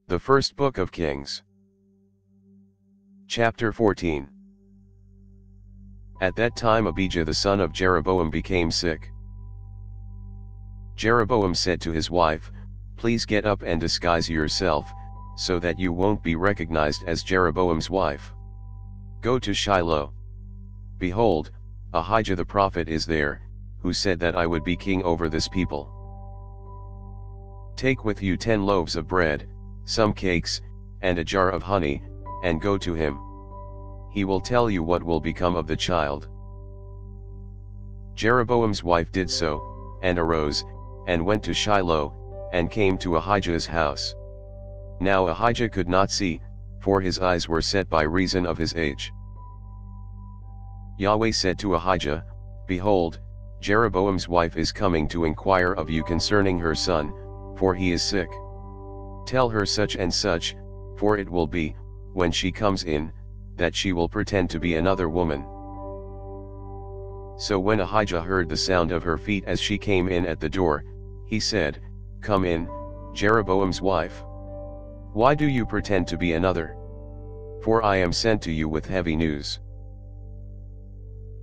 The First Book of Kings. Chapter 14. At that time Abijah the son of Jeroboam became sick. Jeroboam said to his wife, "Please get up and disguise yourself, so that you won't be recognized as Jeroboam's wife. Go to Shiloh. Behold, Ahijah the prophet is there, who said that I would be king over this people. Take with you 10 loaves of bread, some cakes, and a jar of honey, and go to him. He will tell you what will become of the child." Jeroboam's wife did so, and arose, and went to Shiloh, and came to Ahijah's house. Now Ahijah could not see, for his eyes were set by reason of his age. Yahweh said to Ahijah, "Behold, Jeroboam's wife is coming to inquire of you concerning her son, for he is sick. Tell her such and such, for it will be, when she comes in, that she will pretend to be another woman." So when Ahijah heard the sound of her feet as she came in at the door, he said, "Come in, Jeroboam's wife. Why do you pretend to be another? For I am sent to you with heavy news.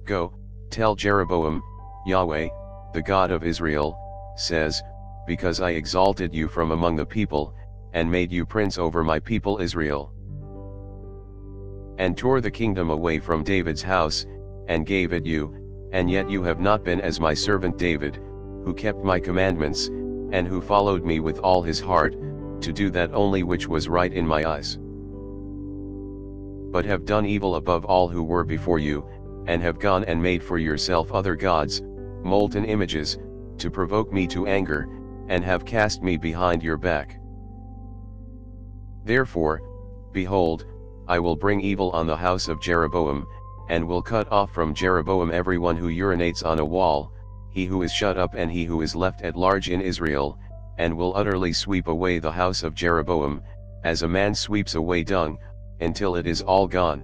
Go, tell Jeroboam, Yahweh, the God of Israel, says, because I exalted you from among the people, and made you prince over my people Israel, and tore the kingdom away from David's house, and gave it you, and yet you have not been as my servant David, who kept my commandments, and who followed me with all his heart, to do that only which was right in my eyes. But have done evil above all who were before you, and have gone and made for yourself other gods, molten images, to provoke me to anger, and have cast me behind your back. Therefore, behold, I will bring evil on the house of Jeroboam, and will cut off from Jeroboam everyone who urinates on a wall, he who is shut up and he who is left at large in Israel, and will utterly sweep away the house of Jeroboam, as a man sweeps away dung, until it is all gone.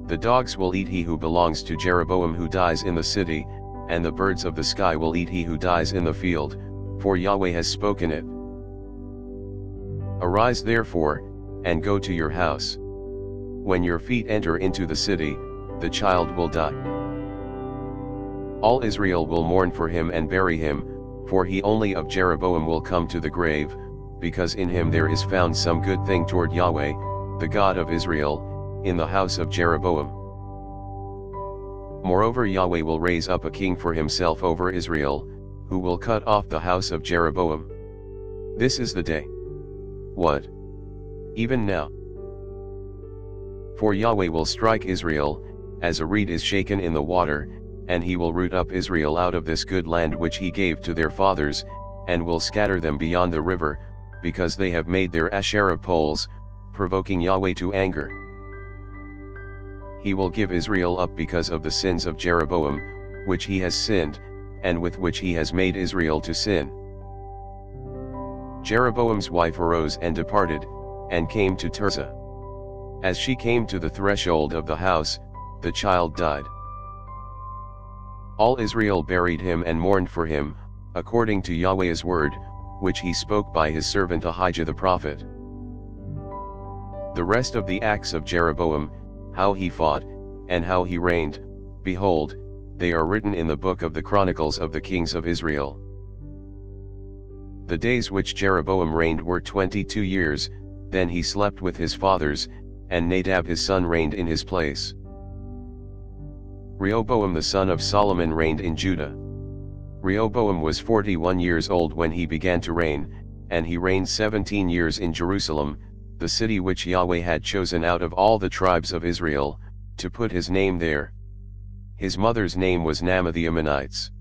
The dogs will eat he who belongs to Jeroboam who dies in the city, and the birds of the sky will eat he who dies in the field, for Yahweh has spoken it. Arise therefore, and go to your house. When your feet enter into the city, the child will die. All Israel will mourn for him and bury him, for he only of Jeroboam will come to the grave, because in him there is found some good thing toward Yahweh, the God of Israel, in the house of Jeroboam. Moreover, Yahweh will raise up a king for himself over Israel, who will cut off the house of Jeroboam. This is the day. What? Even now. For Yahweh will strike Israel, as a reed is shaken in the water, and he will root up Israel out of this good land which he gave to their fathers, and will scatter them beyond the river, because they have made their Asherah poles, provoking Yahweh to anger. He will give Israel up because of the sins of Jeroboam, which he has sinned, and with which he has made Israel to sin. Jeroboam's wife arose and departed, and came to Tirzah. As she came to the threshold of the house, the child died. All Israel buried him and mourned for him, according to Yahweh's word, which he spoke by his servant Ahijah the prophet. The rest of the acts of Jeroboam, how he fought, and how he reigned, behold, they are written in the book of the Chronicles of the kings of Israel. The days which Jeroboam reigned were 22 years, then he slept with his fathers, and Nadab his son reigned in his place. Rehoboam the son of Solomon reigned in Judah. Rehoboam was 41 years old when he began to reign, and he reigned 17 years in Jerusalem, the city which Yahweh had chosen out of all the tribes of Israel, to put his name there. His mother's name was Naamah the Ammonites.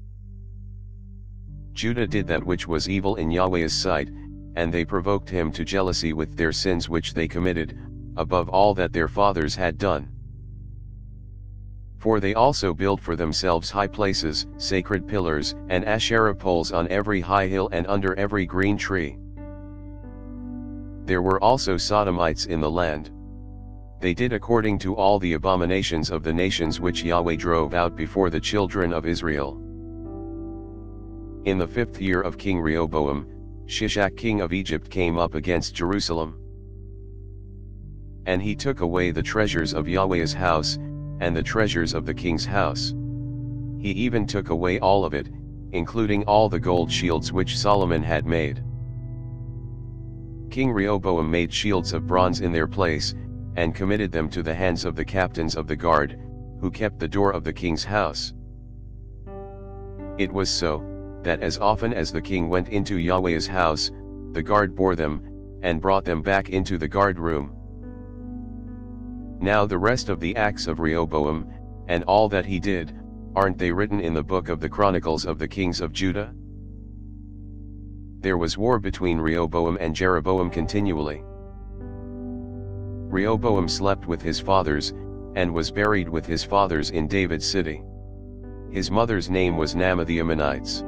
Judah did that which was evil in Yahweh's sight, and they provoked him to jealousy with their sins which they committed, above all that their fathers had done. For they also built for themselves high places, sacred pillars, and Asherah poles on every high hill and under every green tree. There were also Sodomites in the land. They did according to all the abominations of the nations which Yahweh drove out before the children of Israel. In the 5th year of King Rehoboam, Shishak king of Egypt came up against Jerusalem. And he took away the treasures of Yahweh's house, and the treasures of the king's house. He even took away all of it, including all the gold shields which Solomon had made. King Rehoboam made shields of bronze in their place, and committed them to the hands of the captains of the guard, who kept the door of the king's house. It was so, that as often as the king went into Yahweh's house, the guard bore them, and brought them back into the guard room. Now the rest of the acts of Rehoboam, and all that he did, aren't they written in the book of the Chronicles of the Kings of Judah? There was war between Rehoboam and Jeroboam continually. Rehoboam slept with his fathers, and was buried with his fathers in David's city. His mother's name was Naamah the Ammonites.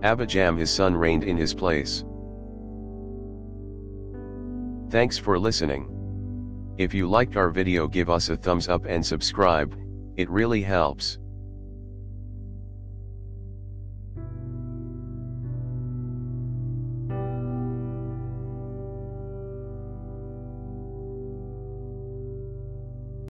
Abijam his son reigned in his place. Thanks for listening. If you liked our video, give us a thumbs up and subscribe, it really helps.